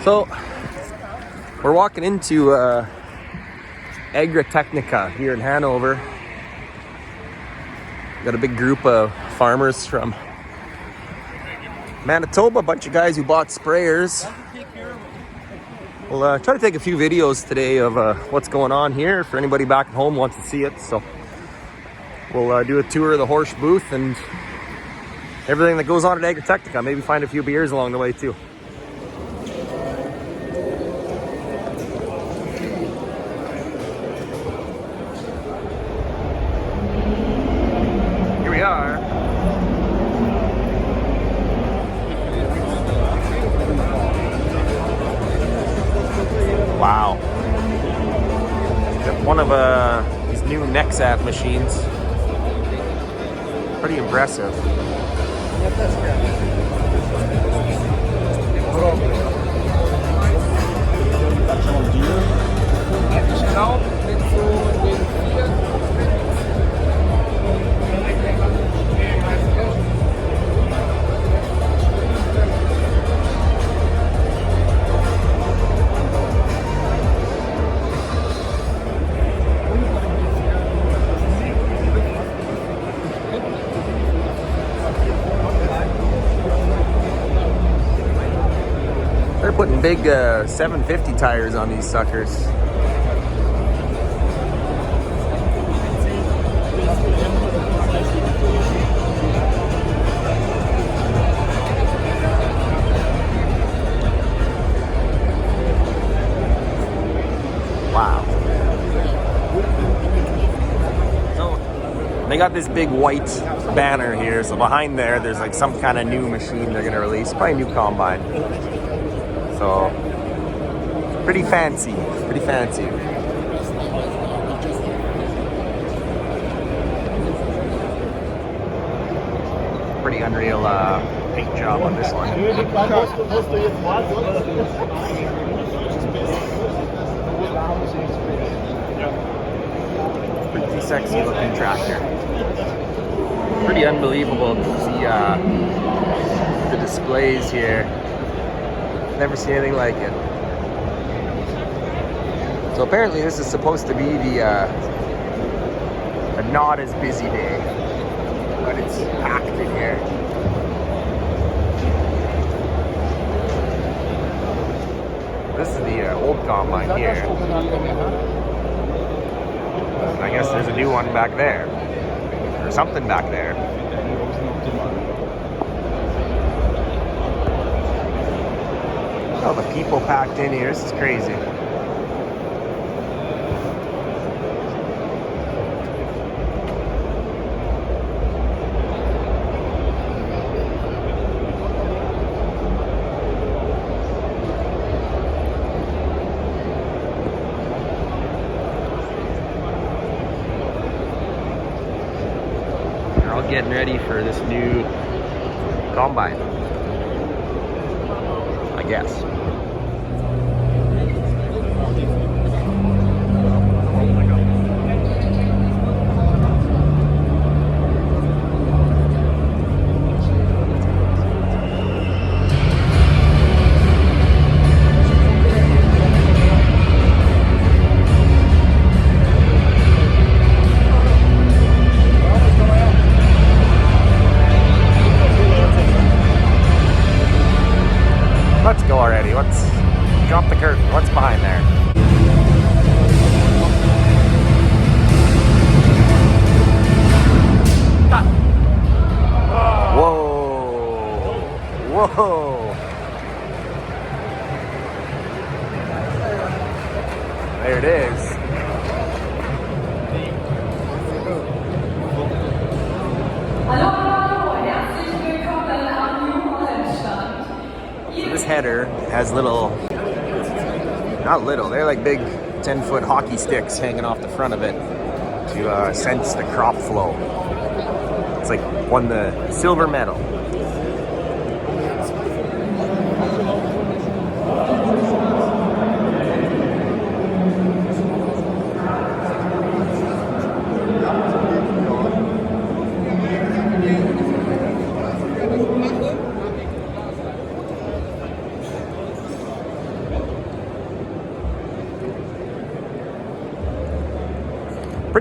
So we're walking into Agritechnica here in Hanover. Got a big group of farmers from Manitoba, a bunch of guys who bought sprayers. We'll try to take a few videos today of what's going on here for anybody back at home who wants to see it. So we'll do a tour of the horse booth and everything that goes on at Agritechnica. Maybe find a few beers along the way too. Here we are. Wow. Got one of these new Nexat machines. Pretty impressive. They're putting big 750 tires on these suckers. Wow. So they got this big white banner here. So behind there's like some kind of new machine they're gonna release, probably a new combine. So, pretty fancy, pretty fancy. Pretty unreal paint job on this one. Pretty sexy looking tractor. Pretty unbelievable to see the displays here. Never seen anything like it. So apparently this is supposed to be the a not as busy day, but it's packed in here. This is the old combine here. I guess there's a new one back there, or something back there. All the people packed in here, this is crazy. They're all getting ready for this new combine, I guess. Let's go already. Let's drop the curtain. What's behind there? Whoa. Whoa. There it is. This header has little, not little, they're like big 10-foot hockey sticks hanging off the front of it to sense the crop flow. It's like won the silver medal.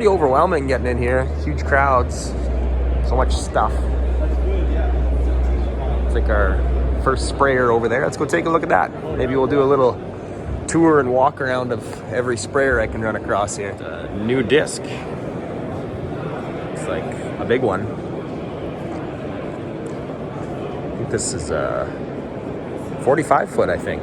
pretty overwhelming getting in here. Huge crowds, so much stuff. It's like our first sprayer over there. Let's go take a look at that. Maybe we'll do a little tour and walk around of every sprayer I can run across here. A new disc. It's like a big one. I think this is a 45 foot, I think.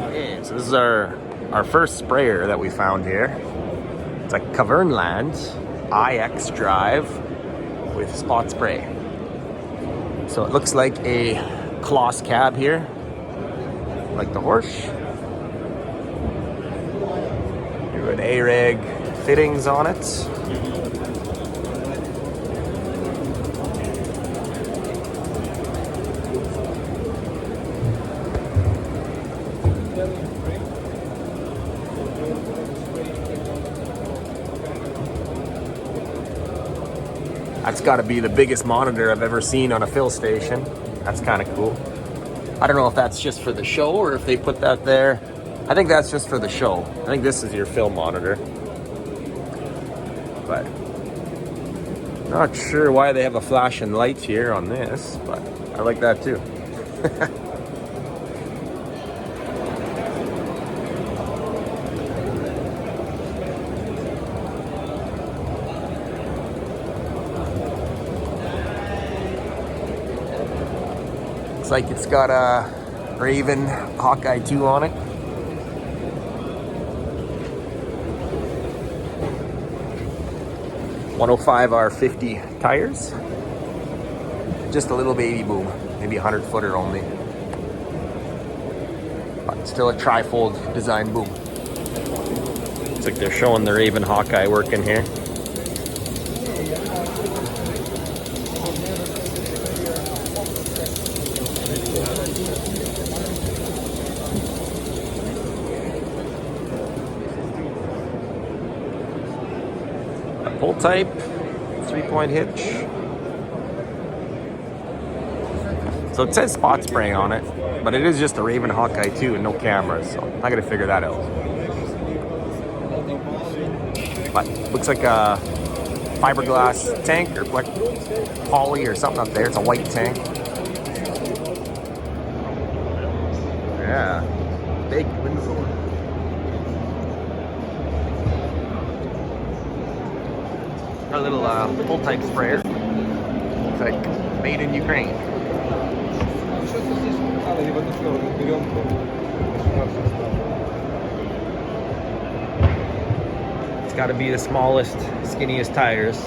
Okay, so this is our first sprayer that we found here. It's a Cavernland IX drive with spot spray. So it looks like a Kloss cab here, like the Horsch. An A-reg fittings on it. That's got to be the biggest monitor I've ever seen on a fill station. That's kind of cool. I don't know if that's just for the show or if they put that there. I think that's just for the show. I think this is your fill monitor. But not sure why they have a flashing light here on this, but I like that too. Looks like it's got a Raven Hawkeye 2 on it. .105 R50 tires. Just a little baby boom, maybe 100 footer only. But still a trifold design boom. Looks like they're showing the Raven Hawkeye working here. Pull type, 3-point hitch. So it says spot spray on it, but it is just a Raven Hawkeye 2 and no cameras, so I gotta figure that out. But looks like a fiberglass tank or like poly or something up there. It's a white tank. Yeah, big window. Our little full type sprayer. It's like made in Ukraine. It's got to be the smallest, skinniest tires.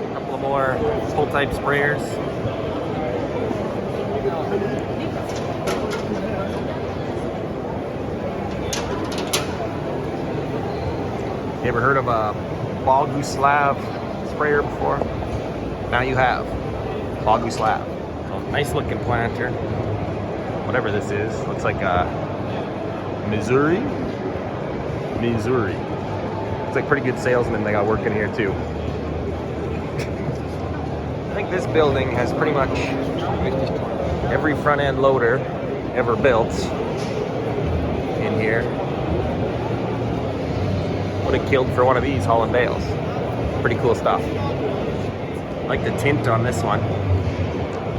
A couple of more full type sprayers. You ever heard of a Boguslav sprayer before? Now you have. Boguslav. So, nice looking planter. Whatever this is. Looks like a Missouri. It's like pretty good salesman they got working here too. I think this building has pretty much every front end loader ever built in here. Would have killed for one of these hauling bales. Pretty cool stuff. I like the tint on this one.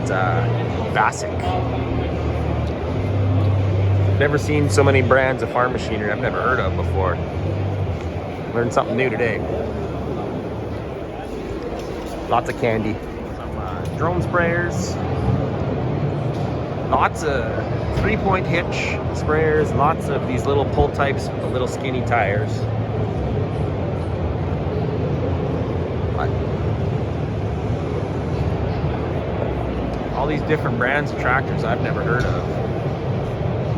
It's Basic. Never seen so many brands of farm machinery I've never heard of before. Learned something new today. Lots of candy. Some drone sprayers. Lots of 3-point hitch sprayers. Lots of these little pull types with the little skinny tires. All these different brands of tractors I've never heard of.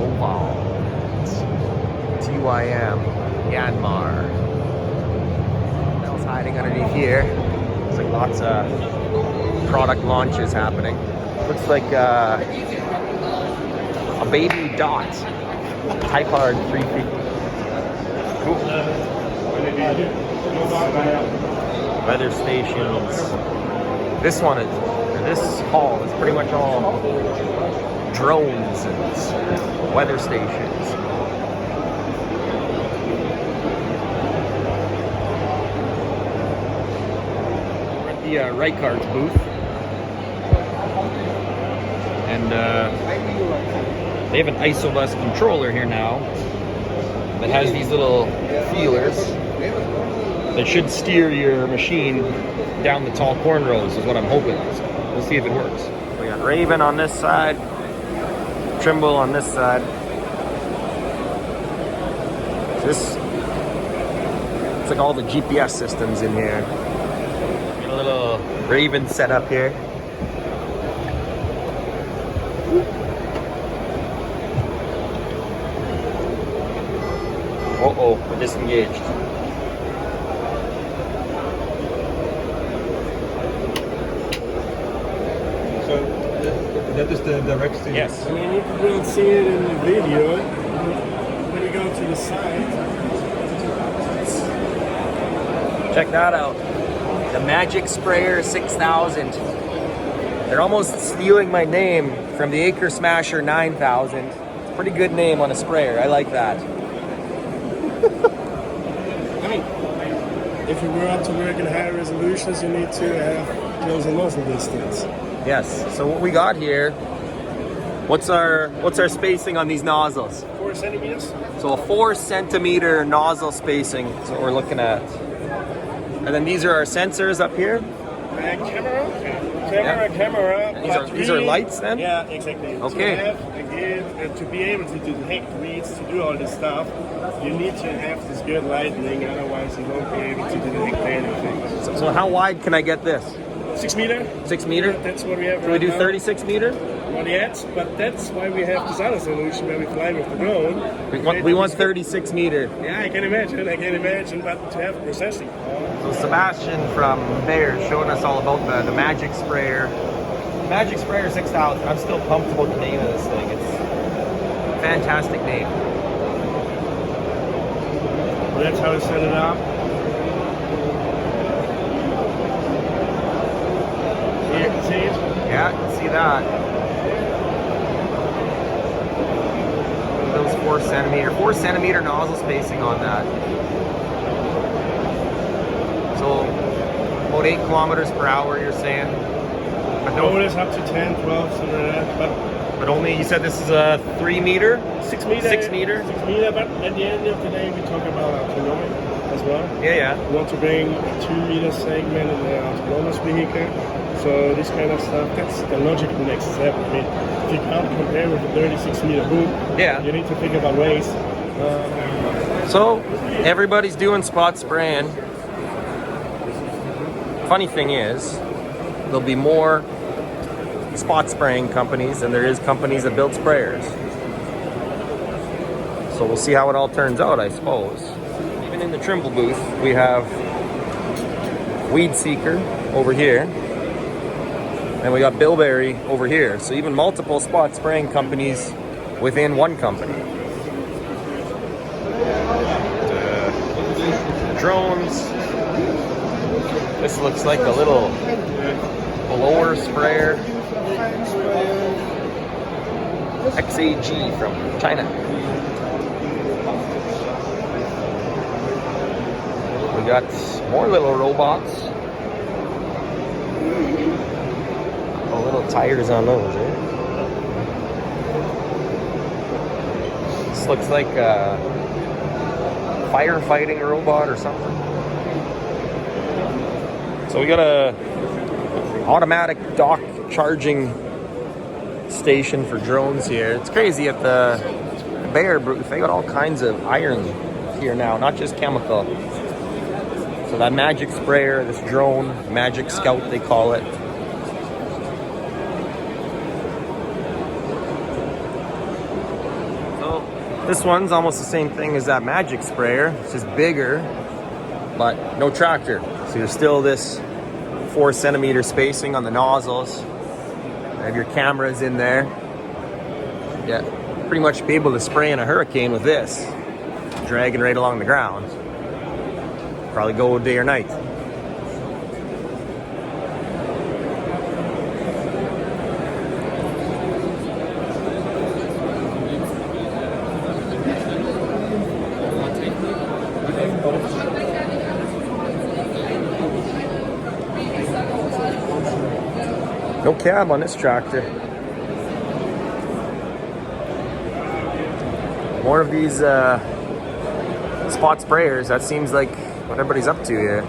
Oval, TYM, Yanmar. What else hiding underneath here? Looks like lots of product launches happening. Looks like a baby Dot. Type Hard 350. Cool. Weather stations. This one is, this hall is pretty much all drones and weather stations. We're at the Reichardt's booth, and they have an isobus controller here now that has these little feelers that should steer your machine down the tall corn rows, is what I'm hoping. So we'll see if it works. We got Raven on this side, Trimble on this side. It's like all the GPS systems in here. Got a little Raven set up here. Uh-oh, we're disengaged. So that is the direct steer? Yes. I mean, you will see it in the video when you go to the site. Check that out. The Magic Sprayer 6000. They're almost stealing my name from the Acre Smasher 9000. It's a pretty good name on a sprayer. I like that. I mean, if you were to work in higher resolutions, you need to have closer nozzle distance. Yes. So what we got here, what's our spacing on these nozzles? 4 centimeters. So a 4 centimeter nozzle spacing is what we're looking at. And then these are our sensors up here. Camera. And these are lights then? Yeah, exactly. Okay. To have, again, to be able to detect weeds, to do all this stuff, you need to have this good lighting, otherwise you won't be able to detect anything. So how wide can I get this? 6 meter. 6 meter? That's what we have. Can we do 36 meter? Not yet, but that's why we have this other solution where we fly with the drone. We want 36 meter. Yeah, I can imagine, but to have processing. So Sebastian from Bayer showing us all about the Magic Sprayer. Magic Sprayer 6000. I'm still pumped about the name of this thing. It's a fantastic name. Well, that's how we set it up. Here you can see it. Yeah, you can see that. Those 4 centimeter nozzle spacing on that. So about 8 kilometers per hour, you're saying? But No, it is up to 10, 12, something like that. But only, you said this is a 3 meter? 6 meter. 6 meter? 6 meter, but at the end of the day, we talk about autonomy as well. Yeah. We want to bring a 2 meter segment in the autonomous vehicle. So this kind of stuff, that's the logical next step. I mean, if you can't compare with a 36 meter boom, Yeah. you need to think about ways. So everybody's doing spot spraying. Funny thing is, there'll be more spot spraying companies than there is companies that build sprayers. So we'll see how it all turns out, I suppose. Even in the Trimble booth, we have Weed Seeker over here, and we got Bilberry over here. So even multiple spot spraying companies within one company. Drones. This looks like a little blower sprayer. XAG from China. We got more little robots. Oh, little tires on those, eh? This looks like a firefighting robot or something. So we got a automatic dock charging station for drones here. It's crazy at the Bayer booth. They got all kinds of iron here now, not just chemical. So that Magic Sprayer, this drone, Magic Scout they call it. So this one's almost the same thing as that Magic Sprayer. It's just bigger, but no tractor. So there's still this 4 centimeter spacing on the nozzles. You have your cameras in there. Yeah, pretty much be able to spray in a hurricane with this, dragging right along the ground. Probably go day or night. No cab on this tractor. More of these spot sprayers. That seems like what everybody's up to here.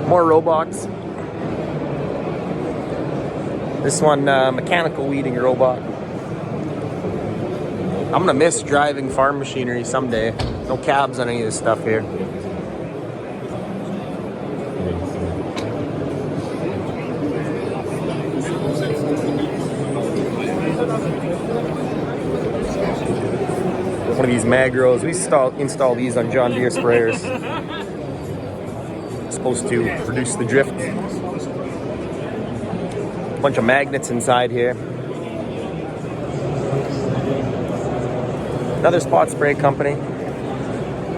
More robots. This one, mechanical weeding robot. I'm gonna miss driving farm machinery someday. No cabs on any of this stuff here. One of these magros. We install these on John Deere sprayers. Supposed to reduce the drift. A bunch of magnets inside here. Another spot spray company.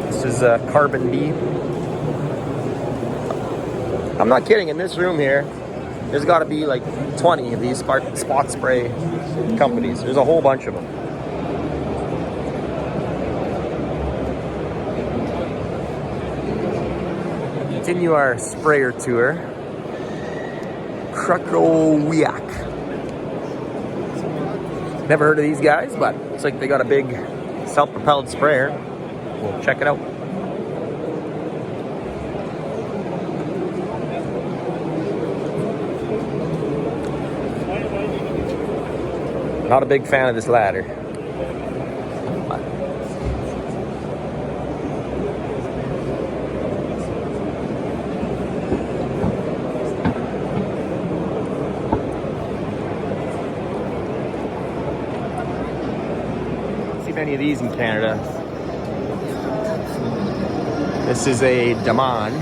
This is Carbon D. I'm not kidding. In this room here, there's got to be like 20 of these spot spray companies. There's a whole bunch of them. Continue our sprayer tour. Krakowiak. Never heard of these guys, but it's like they got a big self-propelled sprayer. We'll check it out. Not a big fan of this ladder. Any of these in Canada. This is a Daman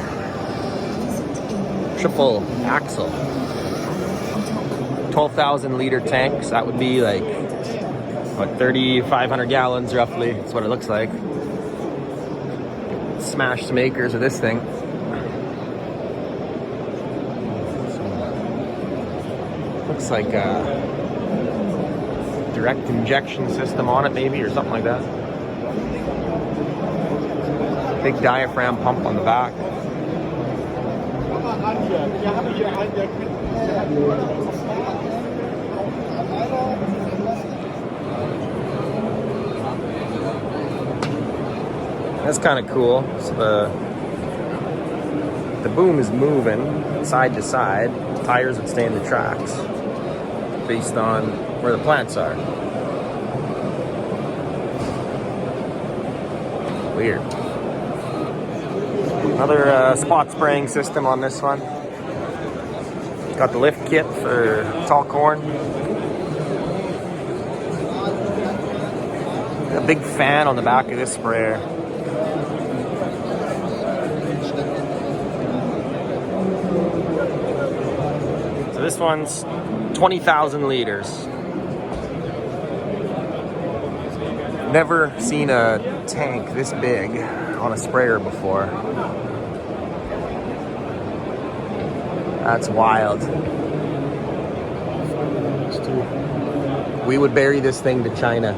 triple axle, 12,000 liter tanks. That would be like what, 3,500 gallons roughly. That's what it looks like. Smashed some acres of this thing. Looks like direct injection system on it maybe, or something like that. Big diaphragm pump on the back. That's kind of cool. So the boom is moving side to side. Tires would stay in the tracks based on where the plants are. Weird. Another spot spraying system on this one. Got the lift kit for tall corn. A big fan on the back of this sprayer. So this one's 20,000 liters. Never seen a tank this big on a sprayer before. That's wild. We would bury this thing to China.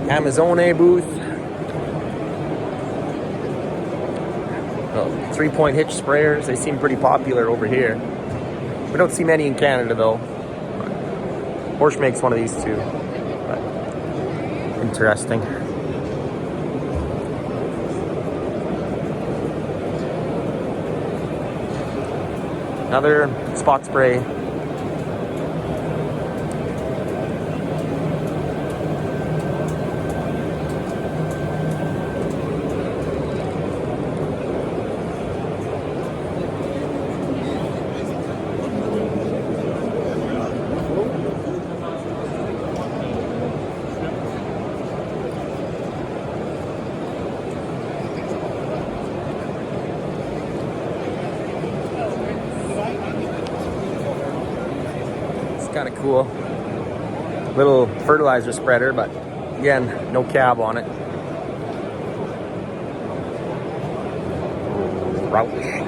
Amazone booth. Oh, 3-point hitch sprayers. They seem pretty popular over here. We don't see many in Canada though. Porsche makes one of these too. But interesting. Another spot spray. kind of cool. Little fertilizer spreader, but again, no cab on it. Roush.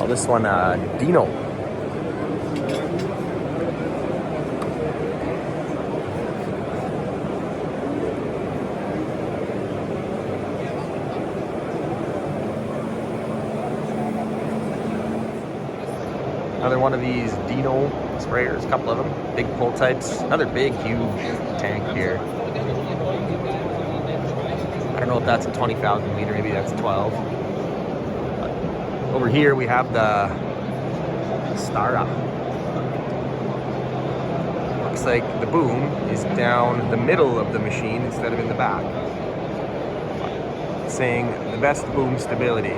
Oh, this one, Dino. Another one of these Dino sprayers, a couple of them, big pull types. Another big, huge tank here. I don't know if that's a 20,000 liter, maybe that's 12. But over here we have the startup. Looks like the boom is down the middle of the machine instead of in the back. Saying the best boom stability.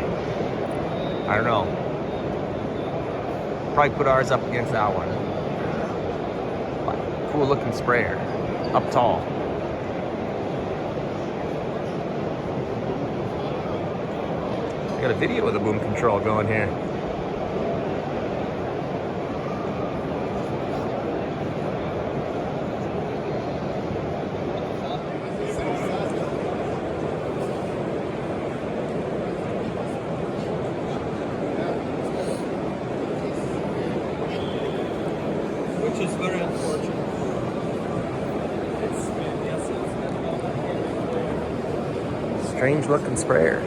I don't know. Probably put ours up against that one. But cool looking sprayer. Up tall. Got a video of the boom control going here. Which is very unfortunate. Strange looking sprayer.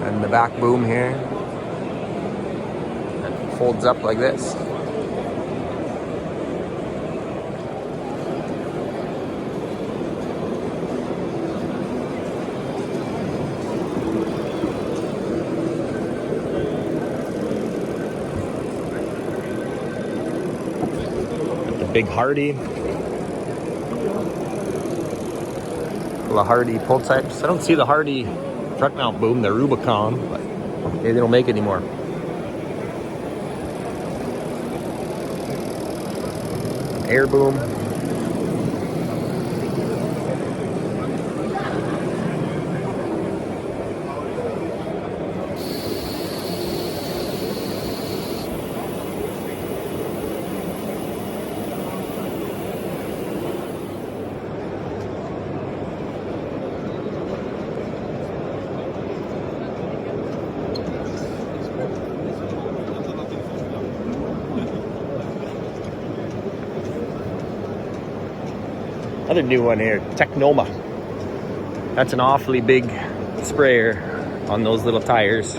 And the back boom here that folds up like this. Got the big Hardy. The Hardy pull types. I don't see the Hardy truck mount boom, the Rubicon, but maybe they don't make it anymore. Air boom. Another new one here, Technoma. That's an awfully big sprayer on those little tires.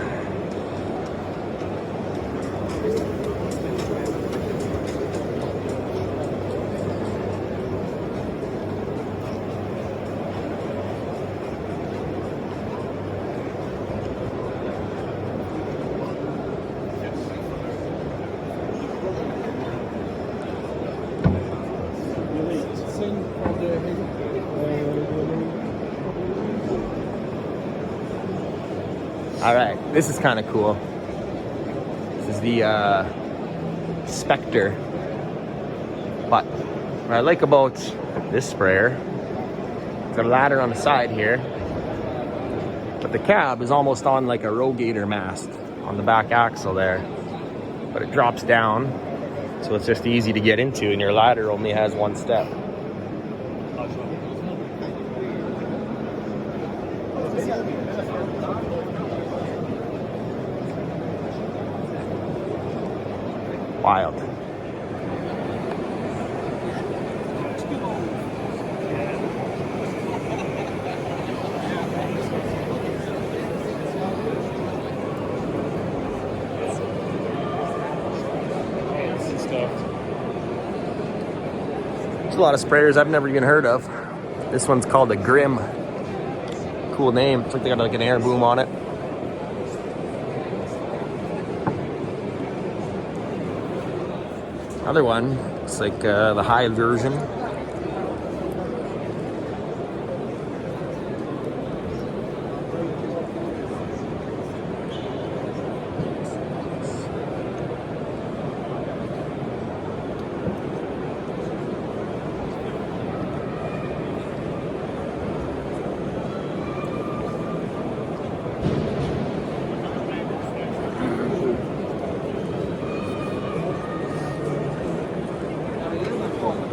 All right, this is kind of cool. This is the Spectre. But what I like about this sprayer, it's got a ladder on the side here, but the cab is almost on like a rogator mast on the back axle there. But it drops down, so it's just easy to get into, and your ladder only has one step. Wild. There's a lot of sprayers I've never even heard of. This one's called a Grim. Cool name. It's like they got like an air boom on it. Other one, it's like the high version.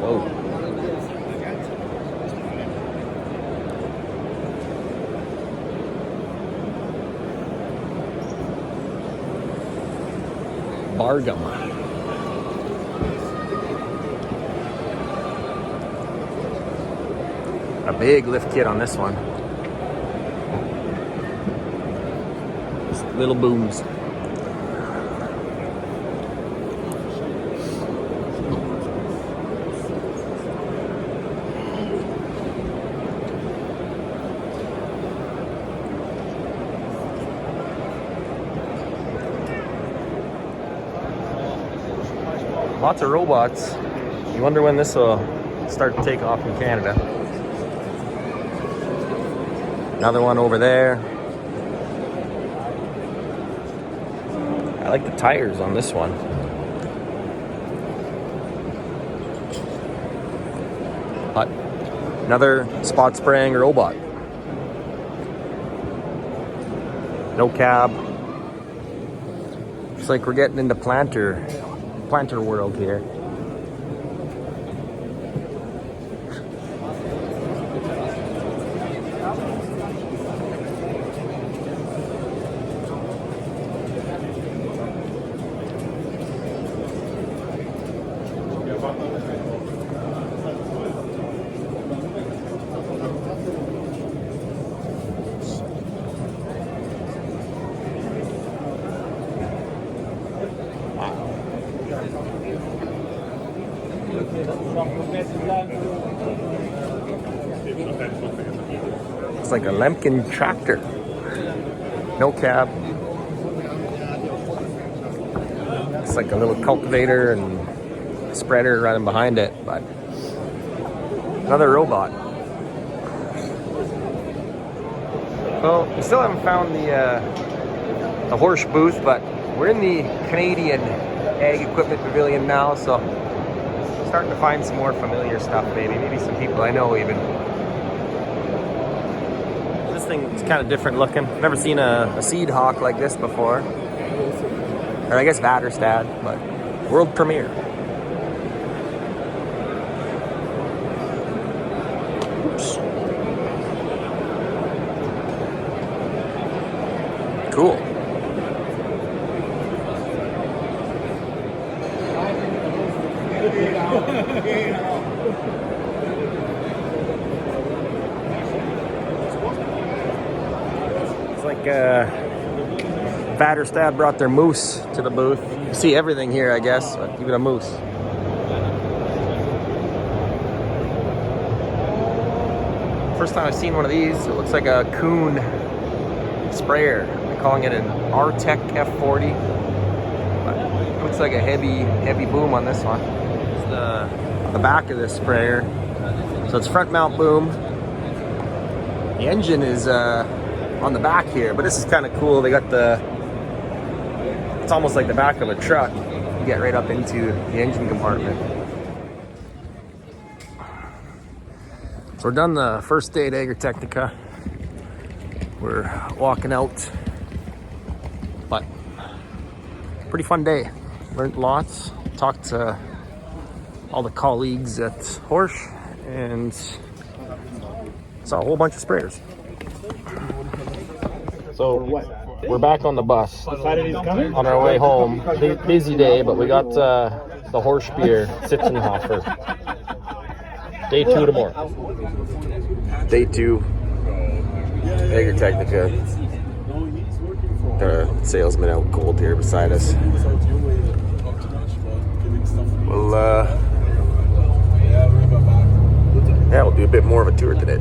Whoa. Bargum. A big lift kit on this one. Just little booms. Lots of robots. You wonder when this will start to take off in Canada. Another one over there. I like the tires on this one. But another spot spraying robot. No cab. Looks like we're getting into planter world here. It's like a Lemkin tractor. No cab. It's like a little cultivator and spreader running behind it, but another robot. Well, we still haven't found the horse booth, but we're in the Canadian Ag Equipment Pavilion now, so starting to find some more familiar stuff, maybe some people I know even. This thing is kind of different looking. Never seen a seed hawk like this before. Or I guess Vaderstad, but world premiere. Oops. Cool. It's like Vaderstad brought their moose to the booth. You see everything here, I guess, but even a moose. First time I've seen one of these. It looks like a Kuhn sprayer. They're calling it an R-Tech F40. But it looks like a heavy boom on this one. It's the back of this sprayer. So it's front mount boom. The engine is on the back here, but this is kind of cool. They got it's almost like the back of a truck. You get right up into the engine compartment. So we're done the first day at Agritechnica. We're walking out, but pretty fun day. Learned lots, talked to all the colleagues at Horsch, and saw a whole bunch of sprayers. So we're back on the bus on our way home. Busy day, but we got the Horsch beer, Sitzenhofer. Day 2 tomorrow. Day 2, Agritechnica. The salesman out cold here beside us. We'll do a bit more of a tour today.